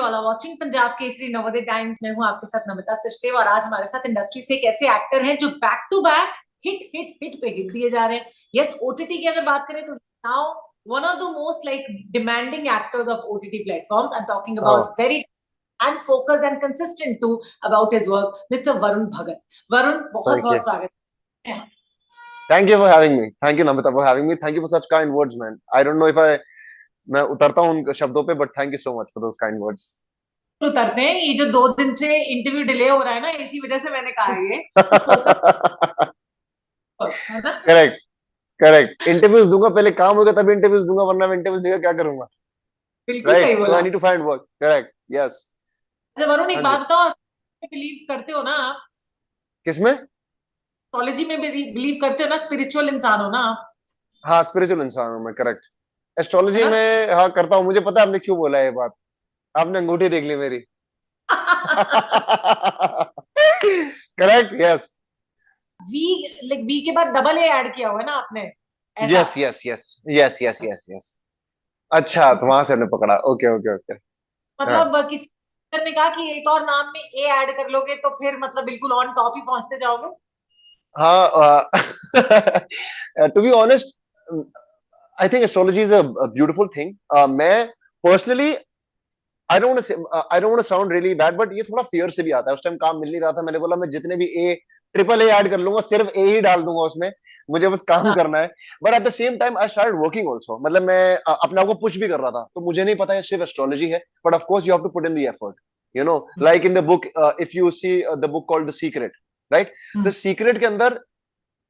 वाला watching Punjab Kesari Navodaya times में हूँ आपके साथ नमिता सचदेव। और आज हमारे साथ इंडस्ट्री से एक ऐसे एक्टर हैं जो back to back hit hit hit पे हिट दिए जा रहे हैं। यस, ओटीटी की अगर बात करें तो now one of the most like demanding actors of OTT platforms. I am talking Oh, about very and focus and consistent to about his work, mister Varun Bhagat. Varun, बहुत thank you. बहुत स्वागत है। Thank you for having me. Thank you, Namita, for having me. Thank you for such kind words, man. I don't know if मैं उतरता हूँ उन शब्दों पे, but thank you so much for those kind words. उतरते हैं, ये जो 2 दिन से इंटरव्यू डिले हो रहा है ना, इसी वजह से मैंने कहा है ये कि फोकस है ना। Correct, correct. इंटरव्यूज दूंगा, पहले काम होगा तभी इंटरव्यूज दूंगा, वरना मैं इंटरव्यूज देकर क्या करूंगा? बिल्कुल सही राइट, सो आई बोला। Need to find work. Correct, yes. अच्छा वरुण, एक हाँ जी। बात बताओ, बिलीव करते हो ना आप? किसमें? एस्ट्रोलॉजी में बिलीव करते हो ना? स्पिरिचुअल इंसान हो ना आप? हाँ, स्पिरिचुअल इंसान हूँ मैं। करेक्ट। है एस्ट्रोलॉजी ना? में हाँ करता हूँ। मुझे पता है आपने क्यों बोला है ये बात। आपने अंगूठी देख ली मेरी। Correct, yes. We, like we के बाद डबल ए ऐड किया हुआ है ना आपने, ऐसा? Yes, yes, yes, yes, yes, yes, yes. अच्छा, तो वहां से हमने पकड़ा। Okay, okay, okay. हाँ, मतलब किसी ने कहा कि एक और नाम में ए ऐड कर लोगे तो फिर मतलब बिल्कुल ऑन टॉप ही पहुंचते जाओगे। हाँ। To be honest, I think astrology is a beautiful thing. मैं personally I don't want to sound really bad, but ये थोड़ा फियर से भी आता है। उस टाइम काम मिल नहीं रहा था, मैंने बोला मैं जितने भी ए ट्रिपल ए ऐड कर लूंगा, सिर्फ ए ही डाल दूंगा उसमें। मुझे बस काम हाँ। करना है। But at the same time I started working also. मतलब मैं अपने आप को पुश भी कर रहा था। तो मुझे नहीं पता ये सिर्फ एस्ट्रोलॉजी है, but of course you have to put in the effort. You know, like in the book, if you see the book called the secret, right? The hmm, secret के अंदर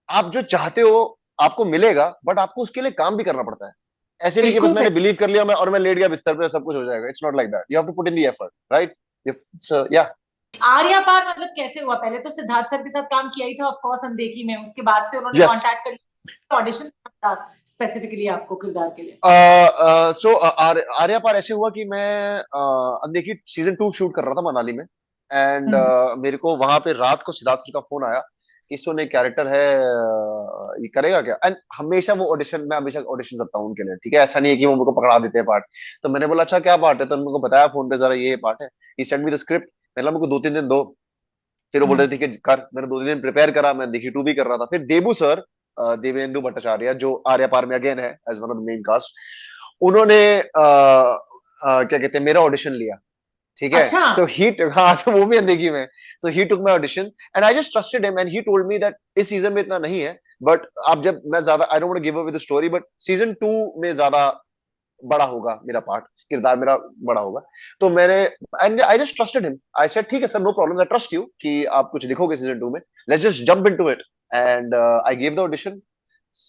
आप जो चाहते हो आपको मिलेगा, बट आपको उसके लिए काम भी करना पड़ता है। ऐसे नहीं कि बस बिल्कुल सही। मैंने बिलीव कर लिया मैं और मैं लेट गया बिस्तर पे सब कुछ हो जाएगा। It's not like that. You have to put in the effort, right? या आर्या पार मतलब कैसे हुआ? पहले तो सिद्धार्थ सर के साथ काम किया ही था ऑफ कोर्स अनदेखी में, उसके बाद से उन्होंने यस। कांटेक्ट कर लिया, ऑडिशन था स्पेसिफिकली आपको किरदार के लिए? सो आर्या पार ऐसे हुआ कि मैं देखिए सीजन 2 शूट कर रहा था मनाली में। एंड हम्म। मेरे को वहां पे रात को सिद्धार्थ सर का फोन आया कि सोने कैरेक्टर है, ये करेगा क्या? एंड हमेशा वो ऑडिशन, मैं हमेशा ऑडिशन करता हूँ उनके लिए, ठीक है? ऐसा नहीं है कि वो मेरे को पकड़ा देते हैं पार्ट। तो मैंने बोला अच्छा क्या पार्ट है? तो उन्होंने बताया फोन पे, जरा ये पार्ट है। ही सेंड मी द स्क्रिप्ट। मैंने बोला मेरे को 2-3 दिन दो। फिर वो बोल हम्म। रहे थे कि कर। मैंने 2 दिन प्रिपेयर करा। मैं देखी 2 भी कर रहा था। फिर देबू सर, देवेंदु भट्टाचार्य, जो आर्या पार में अगेन है as one of the main cast, उन्होंने क्या कहते हैं, मेरा ऑडिशन लिया। ठीक है? अच्छा। सो ही हाँ, तो वो भी अनदेखी में। So he took my audition and I just trusted him and he told me that इस सीजन में इतना नहीं है, बट आप जब मैं ज्यादा I don't want to give away the story, but season 2 में ज्यादा बड़ा होगा मेरा पार्ट, किरदार मेरा बड़ा होगा। तो मैंने and I just trusted him. I said ठीक है sir, no problem, I trust you कि आप कुछ लिखोगे सीजन 2 में। Let's just jump into it. And I give the audition.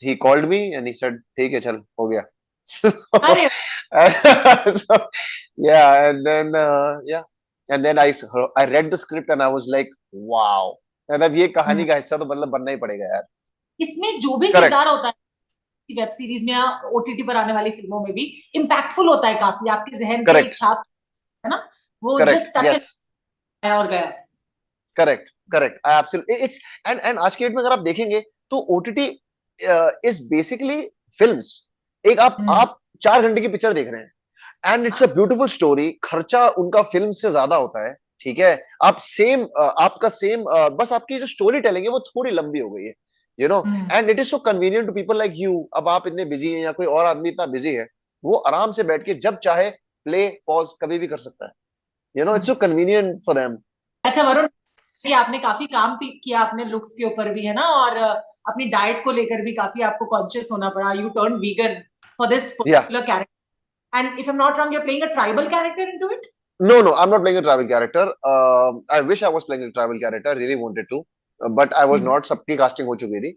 He called me and he said ठीक है चल हो गया। अरे So, yeah, and then I read the script and I was like, wow. मतलब ये कहानी का हिस्सा तो मतलब बनना ही पड़ेगा यार। इसमें जो भी करेक्ट, किरदार होता है वेब सीरीज में या ओटीटी पर आने वाली फिल्मों में भी इम्पैक्टफुल होता है काफी, आपके जहन पे एक करेक्ट, छाप है ना। वो करेक्ट, जस्ट टच यस, और गया। Correct, correct. I absolutely it's and आज की डेट में अगर आप देखेंगे तो ओटीटी इज बेसिकली फिल्म्स। एक हम्म। आप 4 घंटे की पिक्चर देख रहे हैं and it's a beautiful story. खर्चा उनका फिल्म से ज्यादा होता है, ठीक है? आप सेम आपका सेम, बस आपकी जो स्टोरी टेलिंग है वो थोड़ी लंबी हो गई है, you know. Hmm. And it is so convenient to people like you. अब आप इतने बिजी हैं या कोई और आदमी इतना बिजी है, वो आराम से बैठ के जब चाहे प्ले पॉज कभी भी कर सकता है। You no, it's so convenient for them. अच्छा वरुण, ये आपने काफी काम किया अपने लुक्स के ऊपर भी है ना, और अपनी डाइट को लेकर भी काफी आपको कॉन्शियस होना पड़ा। You turn vegan for this या particular character, and if I am not wrong, you are playing a tribal character into it. No, no, I'm not playing a travel character. I wish I was playing a travel character. I really wanted to, but I was not. सबकी casting हो चुकी थी।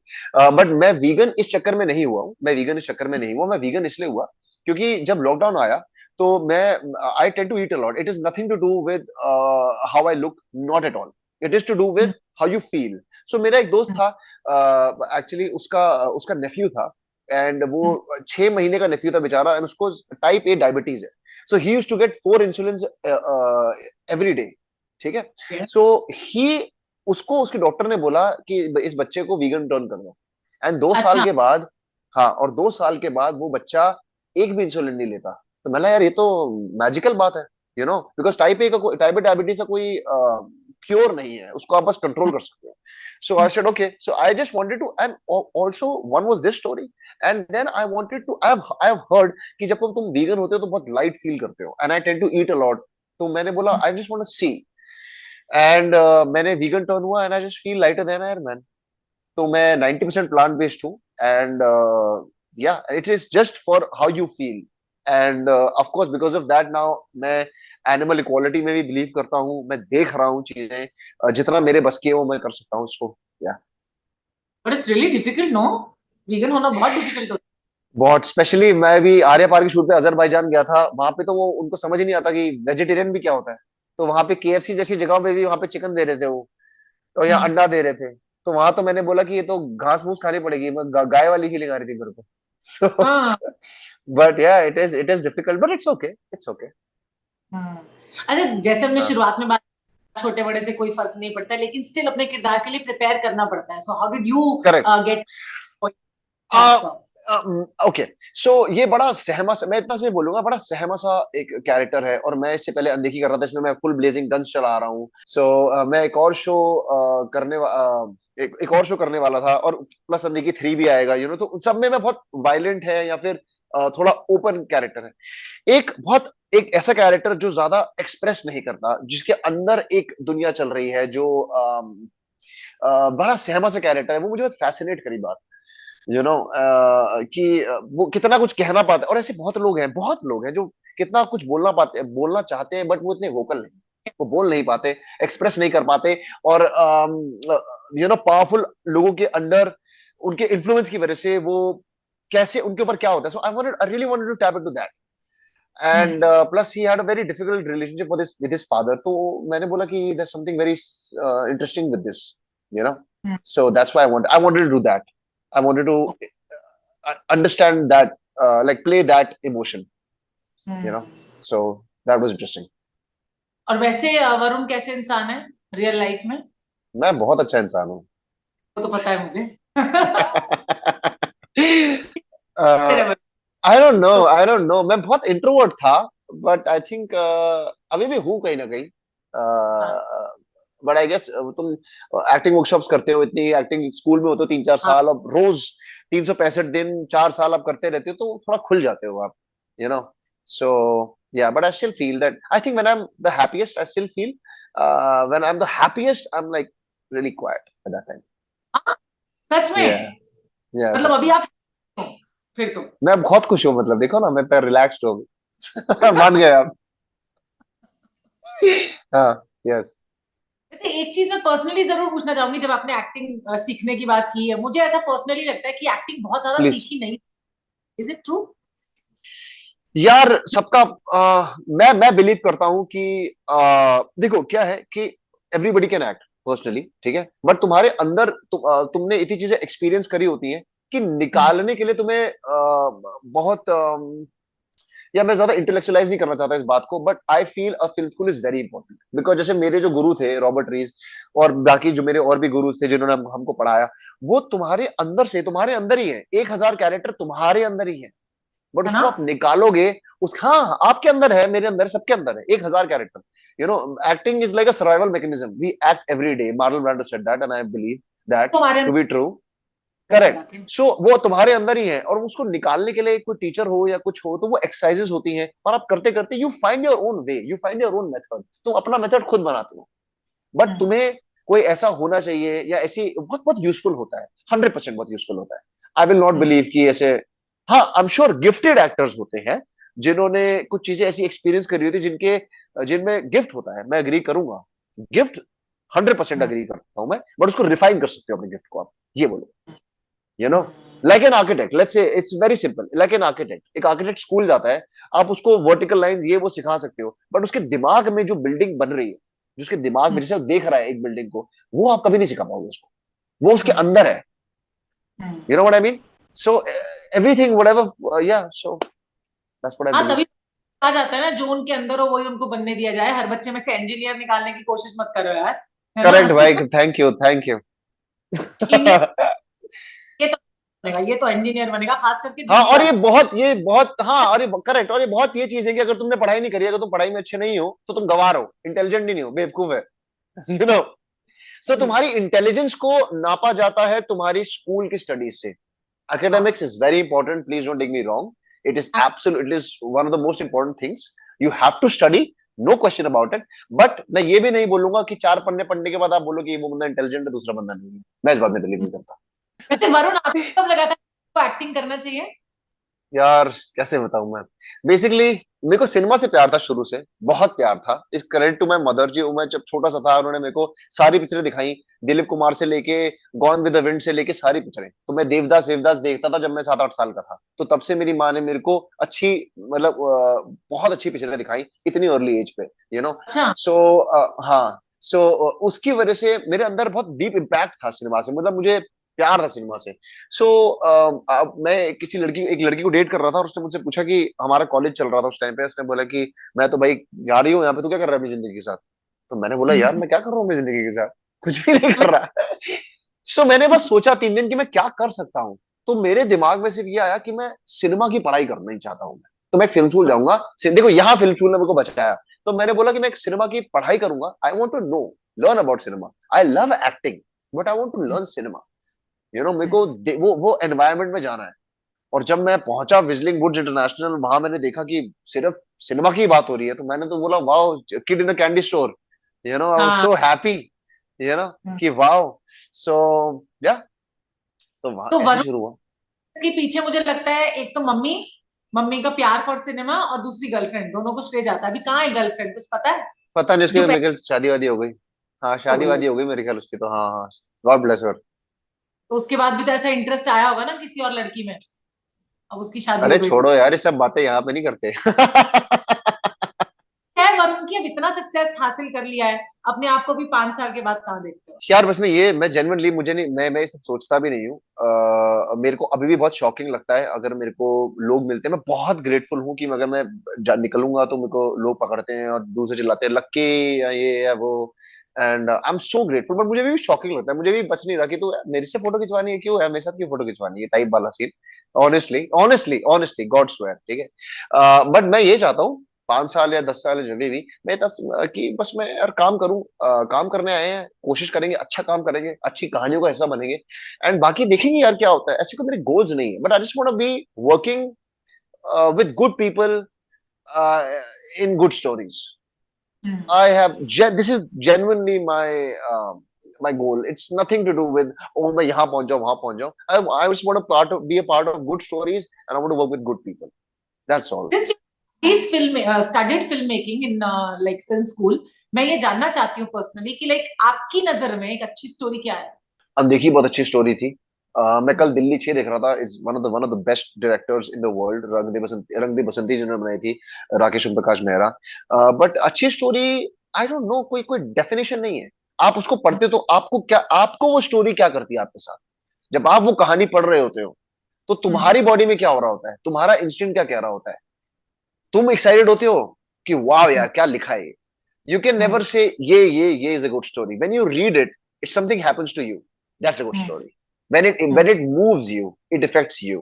But मैं vegan इस चक्कर में नहीं हुआ हूँ। मैं वीगन इस चक्कर में नहीं हुआ। मैं वीगन इसलिए हुआ क्योंकि जब लॉकडाउन आया तो मैं I tend to eat a lot. It is nothing to do with how I look, not at all. It is to do with how you feel. So मेरा एक दोस्त था, एक्चुअली उसका उसका नेफ्यू था। एंड वो 6 महीने का नेफ्यू था बेचारा, एंड उसको टाइप ए डायबिटीज है। So he used to get 4 insulin every day, ठीक है? सो ही उसको उसके डॉक्टर ने बोला कि इस बच्चे को वीगन टर्न कर दो। एंड 2 साल अच्छा। के बाद, हाँ, और 2 साल के बाद वो बच्चा एक भी इंसुलिन नहीं लेता। तो मैंने यार ये तो मैजिकल बात है। You no, because type A diabetes का कोई क्योर नहीं है, उसको आप बस कंट्रोल कर सकते हो. So I said okay, so I just wanted to, and also one was this story, and then I wanted to, I have heard कि जब तुम वीगन होते हो तो बहुत लाइट फील करते हो, and I tend to eat a lot. तो मैंने बोला I just want to see, and मैंने वीगन टर्न हुआ and I just feel lighter than air man. तो मैं 90% प्लांट बेस्ड हूँ, and yeah it is just for how you feel, and of course because of that now मैं animal equality में भी believe करता हूँ. मैं देख रहा हूँ चीजें, जितना मेरे बस की है वो मैं कर सकता हूँ उसको. Yeah but it's really difficult, no? Vegan होना बहुत डिफिकल्ट होता बहुत, स्पेशली मैं भी आर्या पार की शूट पे अजरबैजान गया था, वहां पे तो वो उनको समझ ही नहीं आता कि वेजिटेरियन भी क्या होता है. तो वहां पे केएफसी जैसी जगह पे भी वहां पे चिकन दे रहे थे वो, तो है। यहाँ अंडा दे रहे थे. तो वहां तो मैंने बोला कि ये तो घास फूस खानी पड़ेगी, गाय वाली फीलिंग आ रही थी मेरे को. हाँ। बट या it is difficult, but it's okay, it's okay. हाँ। अच्छा, जैसे हमने शुरुआत में बात, छोटे बड़े से कोई फर्क नहीं पड़ता, लेकिन स्टिल अपने किरदार के लिए प्रिपेयर करना पड़ता है. So how did you correct. Get actor? Okay, so ये बड़ा सहमा सा, मैं इतना से बोलूंगा, बड़ा सहमा सा एक कैरेक्टर है, और मैं इससे पहले अनदेखी कर रहा था, इसमें मैं फुल ब्लेजिंग गन्स चला रहा हूँ. सो मैं एक और शो एक और शो करने वाला था, और प्लस अनदेखी 3 भी आएगा, यू नो. तो उन सब में मैं बहुत वायलेंट है या फिर थोड़ा ओपन कैरेक्टर है. एक ऐसा कैरेक्टर जो ज्यादा एक्सप्रेस नहीं करता, जिसके अंदर एक दुनिया चल रही है, जो बड़ा सहमा सा कैरेक्टर है, वो मुझे बहुत फैसिनेट करी बात, यू नो, कि वो कितना कुछ कहना पाता है. और ऐसे बहुत लोग हैं जो कितना कुछ बोलना चाहते हैं, बट वो इतने वोकल नहीं, वो बोल नहीं पाते, एक्सप्रेस नहीं कर पाते. और यू नो, पावरफुल लोगों के अंडर उनके इन्फ्लुएंस की वजह से वो कैसे, उनके ऊपर क्या होता है. So I really wanted to tap into that, and plus he had a very difficult relationship with his father. तो मैंने बोला कि there something very interesting with this, you know. So that's why I wanted to do that. I wanted to understand that, like play that emotion, you know. So that was interesting. और वैसे वरुण कैसे इंसान है real life में? मैं बहुत अच्छा इंसान हूँ. वो तो पता है मुझे. uh, तेरे वरुण तो I don't know, मैं बहुत इंट्रोवर्ट था, बट आई थिंक अभी भी हूँ कहीं ना कहीं. हाँ. बट आई गेस तुम एक्टिंग वर्कशॉप्स करते हो, इतनी एक्टिंग स्कूल में होते हो 3-4 हाँ. साल, अब रोज 365 दिन 4 साल आप करते रहते हो, तो थोड़ा खुल जाते हो आप, you know. So yeah, but I still feel that, I think when I'm the happiest, I still feel, when I'm the happiest, I'm like really quiet at that time. हाँ, सच Yeah, में? yeah, मतलब सच अभी में. आप हो, फिर तो. मैं बहुत खुश हूँ, मतलब देखो ना, मैं रिलैक्स्ड हो गई. मान गए आप. हाँ. यस. वैसे एक चीज मैं पर्सनली जरूर पूछना चाहूंगी, जब आपने एक्टिंग सीखने की बात की है, मुझे ऐसा पर्सनली लगता है कि एक्टिंग बहुत ज्यादा प्लीज. सीखी नहीं. Is it true? यार सबका, मैं बिलीव करता हूँ कि देखो क्या है कि एवरीबडी कैन एक्ट पर्सनली, ठीक है, बट तुम्हारे अंदर तुमने इतनी चीजें एक्सपीरियंस करी होती हैं कि निकालने के लिए तुम्हें बहुत, या मैं ज्यादा इंटेलेक्चुअलाइज नहीं करना चाहता इस बात को, but I feel a film school is very important, because जैसे मेरे जो गुरु थे रॉबर्ट रीज, और बाकी जो मेरे और भी गुरु थे जिन्होंने हमको पढ़ाया, वो तुम्हारे अंदर से, तुम्हारे अंदर ही है. 1,000 कैरेक्टर तुम्हारे अंदर ही है, बट है ना? उसको आप निकालोगे. हाँ, आपके अंदर है, मेरे अंदर, सबके अंदर है 1,000 character. You know, acting is like a survival mechanism. We act every day. Marlon Brando said that, and I believe that तो हमारे टू अंदर बी ट्रू. अंदर करेक्ट. आके. सो वो तुम्हारे अंदर ही है, और उसको निकालने के लिए कोई टीचर हो या कुछ हो, तो वो एक्सरसाइजेस होती हैं, और आप करते करते you find your own way, you find your own method. तुम अपना मेथड खुद बनाते हो, बट हम्म. तुम्हें कोई ऐसा होना चाहिए, या ऐसी बहुत बहुत यूजफुल होता है, 100% बहुत यूजफुल होता है. I will not hmm. Believe कि ऐसे, हाँ I am sure gifted actors होते हैं जिन्होंने कुछ चीजें ऐसी एक्सपीरियंस करी होती है, जिनमें गिफ्ट होता है, मैं अग्री करूंगा. गिफ्ट 100% हम्म. अग्री करता हूं मैं, बट उसको रिफाइन कर सकते हो अपने गिफ्ट को आप, ये बोलो, you know. Hmm. Like an architect, let's say it's very simple, like an architect, एक आर्किटेक्ट स्कूल जाता है, आप उसको वर्टिकल लाइंस ये वो सिखा सकते हो, बट उसके दिमाग में जो बिल्डिंग बन रही है, जो उसके दिमाग में हम्म. जैसे वो देख रहा है एक बिल्डिंग को, वो आप कभी नहीं सिखा पाओगे उसको, वो उसके हम्म. अंदर है. Hmm. You know what I mean. So everything whatever, yeah so that's what I हाँ, बिलीव. तभी कहा जाता है ना, जो उनके अंदर हो वही उनको बनने दिया जाए. हर बच्चे में से इंजीनियर निकालने की कोशिश मत करो यार, है ना? करेक्ट भाई, thank you, thank you. India ये तो बनेगा, ये तो इंजीनियर बनेगा, खास करके हाँ, और दिव्या। ये बहुत, हाँ, और ये करेक्ट, और ये बहुत ये चीज है कि अगर तुमने पढ़ाई नहीं करी, अगर तुम पढ़ाई में अच्छे नहीं हो तो तुम गवार हो, इंटेलिजेंट ही नहीं हो, बेवकूफ है। You know, so True. तुम्हारी इंटेलिजेंस को नापा जाता है तुम्हारी स्कूल की स्टडीज से। हाँ, Academics is very important. Please don't take me wrong. It is absolute. It is one of the most important things. You have to study. No question about it. But मैं ये भी नहीं बोलूंगा कि 4 पन्ने पढ़ने के बाद आप बोलो कि वो बंदा इंटेलिजेंट है, दूसरा बंदा नहीं है। मैं इस बात में बिलीव नहीं करता। वैसे वरुण, आपको कब लगा था आपको एक्टिंग करना चाहिए? यार कैसे बताऊं मैं, बेसिकली मेरे को सिनेमा से प्यार था शुरू से, बहुत प्यार था। इस क्रेडिट टू माय मदर जी, मैं जब छोटा सा था उन्होंने मेरे को सारी पिक्चरें दिखाई, दिलीप कुमार से लेके गॉन विद द विंड से लेके सारी पिक्चरें। तो मैं देवदास वेवदास देखता था जब मैं 7-8 साल का था, तो तब से मेरी माँ ने मेरे को अच्छी, मतलब बहुत अच्छी पिक्चरें दिखाई इतनी अर्ली एज पे, यू नो। अच्छा। सो हाँ, सो उसकी वजह से मेरे अंदर बहुत डीप इम्पैक्ट था सिनेमा से, मतलब मुझे प्यार था सिनेमा से। सो मैं किसी लड़की, एक लड़की को डेट कर रहा था, और उसने मुझसे पूछा कि हमारा कॉलेज चल रहा था उस टाइम पे, उसने बोला कि मैं तो भाई जा रही हूँ यहाँ पे, तू क्या कर रहा है अपनी जिंदगी के साथ? तो मैंने बोला यार हम्म। मैं क्या कर रहा हूँ अपनी जिंदगी के साथ, कुछ भी नहीं कर रहा। सो मैंने बस सोचा 3 दिन कि मैं क्या कर सकता हूँ। तो मेरे दिमाग में सिर्फ ये आया कि मैं सिनेमा की पढ़ाई करना ही चाहता हूँ, मैं तो मैं फिल्म स्कूल जाऊंगा। देखो यहाँ फिल्म स्कूल ने मेरे को बचाया। तो मैंने बोला कि मैं एक सिनेमा की पढ़ाई करूंगा, I want to know, learn about cinema. I love acting, but I want to learn cinema. मेरे को वो एनवायरनमेंट में जाना है। और जब मैं पहुंचा विजलिंग वुड्स इंटरनेशनल, वहां मैंने देखा कि सिर्फ सिनेमा की बात हो रही है, तो मैंने तो बोला wow, kid in a candy store, I was हाँ। सो हैप्पी, कि वाओ। सो या, तो वहां तो ऐसे वरुण, शुरू हुआ। इसके पीछे मुझे लगता है एक तो मम्मी, मम्मी का प्यार फॉर सिनेमा, और दूसरी गर्लफ्रेंड, दोनों को श्रेय जाता है। अभी कहाँ है गर्लफ्रेंड, कुछ पता है? पता नहीं, उसकी जो तो पहले मेरे ख्याल शादी वादी हो गई। हाँ, हो शादी गई हो, वादी हो गई मेरे ख्याल उसकी तो, हाँ हाँ। गॉड ब्लेस हर। तो उसके बाद भी तो ऐसा इंटरेस्ट आया होगा ना किसी और लड़की में। अब उसकी शादी हो अरे गई तो छोड़ो यार, ये सब बातें यहाँ पे नहीं करते। है। वरुण की अब इतना सक्सेस हासिल कर लिया है, अपने आप को भी 5 साल के बाद कहाँ देखते हो? यार बस मैं जेन्युइनली, मुझे नहीं, मैं ये सब सोचता भी नहीं हूँ। मेरे को अभी भी बहुत शॉकिंग लगता है अगर मेरे को लोग मिलते हैं। मैं बहुत ग्रेटफुल हूँ कि अगर मैं निकलूंगा तो मेरे को लोग पकड़ते हैं और दूर से चिल्लाते हैं लक्की या ये या वो। And I am so grateful, but मुझे भी शॉकिंग लगता है, मुझे भी बच नहीं रहा कि तू मेरे से फोटो खिंचवानी है, क्यों है मेरे साथ, क्यों फोटो खिंचवानी है, टाइप वाला scene. Honestly honestly honestly god swear, ठीक है। बट मैं ये चाहता हूँ 5 साल या 10 साल जब भी मैं कि बस मैं यार काम करूं, काम करने आए हैं, कोशिश करेंगे, अच्छा काम करेंगे, अच्छी कहानियों का हिस्सा बनेंगे। एंड बाकी देखेंगे यार क्या होता है। ऐसे कोई मेरे गोल्स नहीं है, but I just want to be working with good people in good stories. Hmm. I have this is genuinely my goal. It's nothing to do with oh मैं यहाँ पहुंच जाऊँ, वहां पहुंच जाऊँ. I just want to be a part of good stories, and I want to work with good people. That's all. Since you studied filmmaking in like film school, मैं ये जानना चाहती हूँ पर्सनली कि लाइक आपकी नजर में एक अच्छी स्टोरी क्या है? अब देखिए, बहुत अच्छी स्टोरी थी। मैं कल दिल्ली 6 देख रहा था। Is one of the best directors in the world, रंग दे बसंती जिन्होंने बनाई थी, राकेश ओम प्रकाश मेहरा। बट अच्छी स्टोरी, आई डोंट नो, कोई कोई डेफिनेशन नहीं है। आप उसको पढ़ते तो आपको क्या, आपको वो स्टोरी क्या करती है आपके साथ? जब आप वो कहानी पढ़ रहे होते हो तो हम्म। तुम्हारी बॉडी में क्या हो रहा होता है, तुम्हारा इंस्टिंक्ट क्या कह रहा होता है? तुम एक्साइटेड होते हो कि वाह यार क्या लिखा है। You can never hmm. Say ये is a good story. When you read it, it something happens to you, that's a good hmm. Story. when it moves you, it affects you,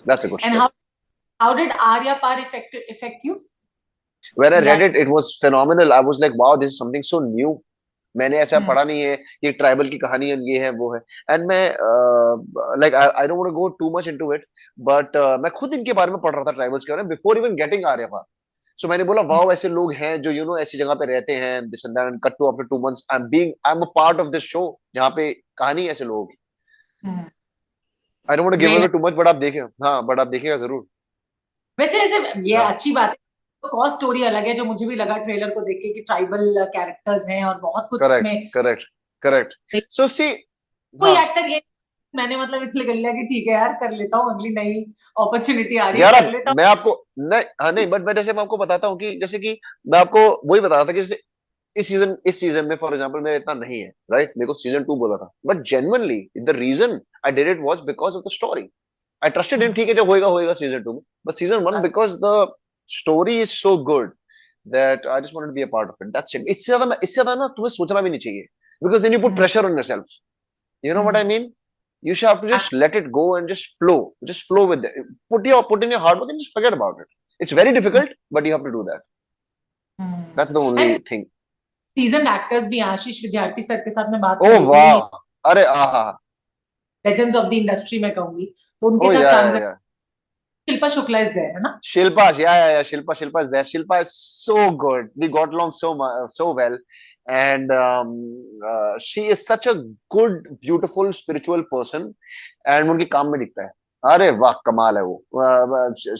that's a good and story. How did Aarya पार effect you When I in read that? it, it was phenomenal. I was like, wow, this is something so new. मैंने ऐसा पढ़ा नहीं है कि tribal की कहानी है, ये है वो है। एंड मैं like I don't want to go too much into it, but मैं खुद इनके बारे में पढ़ रहा था, ट्राइबल्स के बारे में, बिफोर इवन गेटिंग आर्यभा। सो मैंने बोला वाओ, ऐसे लोग हैं जो ऐसी जगह पे रहते हैं, this and that, and cut to after 2 months I am a part of this show जहाँ पे कहानी है ऐसे लोगों की। I don't want to give well, away too much, but आप देखें, हाँ, बट आप देखिएगा जरूर। वैसे वैसे ये हाँ, अच्छी बात है। कॉज स्टोरी अलग है, जो मुझे भी लगा ट्रेलर को देख के कि ट्राइबल कैरेक्टर्स हैं और बहुत कुछ करेक्ट इसमें। Correct correct. सो सी, कोई हाँ एक्टर ये, मैंने मतलब इसलिए कर लिया कि ठीक है यार, कर लेता हूँ, अगली नई अपॉर्चुनिटी आ रही है, यार, कर अब लेता मैं आपको, नहीं हाँ नहीं, बट मैं जैसे मैं आपको बताता हूँ कि जैसे कि मैं आपको वही बता रहा था कि जैसे इस सीजन में फॉर एग्जांपल मेरा इतना नहीं है, राइट? मेरे को सीजन 2 बोला था, but genuinely the reason I did it was because of the story. I trusted him, हूँ। ठीक है, जब होएगा होएगा सीजन 2 में। But season 1, because the story is so good that I just wanted to be a part of it, that's it. इससे ज्यादा ना तुम्हें सोचना भी नहीं चाहिए, because then you put pressure on yourself, you know what I mean. You should have to just let it go and just flow with it. Put in your hard work and just forget about it. It's very difficult, but you have to do that. That's the only and thing. Season actors भी हैं, आशीष विद्यार्थी sir के साथ मैं बात Oh कर रही थी, wow! अरे आहा! लेजेंड्स ऑफ द इंडस्ट्री मैं कहूंगी, तो उनके Oh साथ काम कर, yeah. Shilpa Shukla is there, है ना? Shilpa, yeah. Shilpa is there. Shilpa is so good. We got along so well, and she is such a good, beautiful, spiritual person, and उनके काम में दिखता है. अरे वाह कमाल है वो.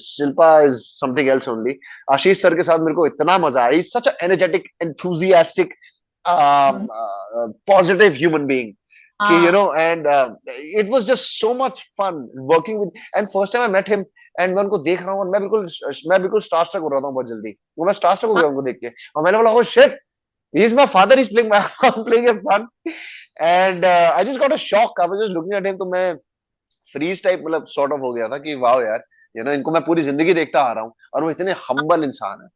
Shilpa is something else only. Ashish sir के साथ मेरे को इतना मजा आया. He's such an energetic, enthusiastic, positive human being. You know, and it was just so much fun working with. And first time I met him, and मैं उनको देख रहा हूँ और मैं बिल्कुल स्टारस्ट्रक हो रहा था बहुत जल्दी. वो मैं स्टारस्ट्रक हो गया उनको देख के, और मैंने बोला oh shit, he is my father, he is playing I am playing his son. And I just got a shock. I was just looking at him, तो मैं फ्रीज टाइप मतलब सॉर्ट ऑफ हो गया था कि वाओ यार, you know इनको मैं पूरी जिंदगी देखता आ रहा हूँ, और वो इतने हम्बल इंसान है.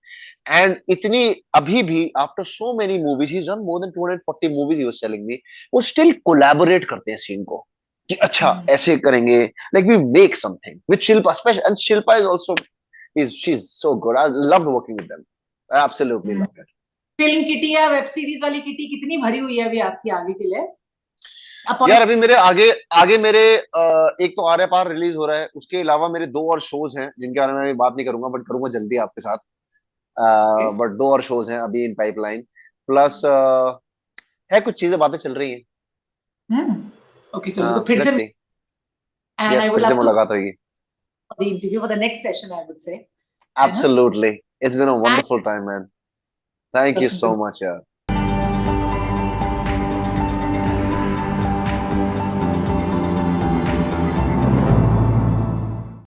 एंड इतनी अभी भी after so many movies, he is done more than 240 movies, he was telling me, वो स्टिल कोलैबोरेट करते हैं सीन को कि अच्छा ऐसे करेंगे, like we make something with Shilpa special. And Shilpa is also she is so good. I love working with them. I absolutely love it. Film Kitty या web series वाली किटी कितनी भरी हुई है अभी आपकी आगे के लिए? यार अभी मेरे आगे आगे मेरे एक तो आर्य पार रिलीज हो रहा है, उसके अलावा मेरे 2 और शोज हैं जिनके बारे में मैं बात नहीं करूंगा, बट करूंगा जल्दी आपके साथ. बट 2 और शोज हैं अभी इन पाइपलाइन. प्लस है कुछ चीजें बातें चल रही हैं. ओके, चलो तो फिर से, let's see. And I yes, would फिर से लव टू मुलाकात होगी. The interview for the next session, I would say, है ना? Absolutely. It's been a And wonderful time, man. Thank you so much, yeah.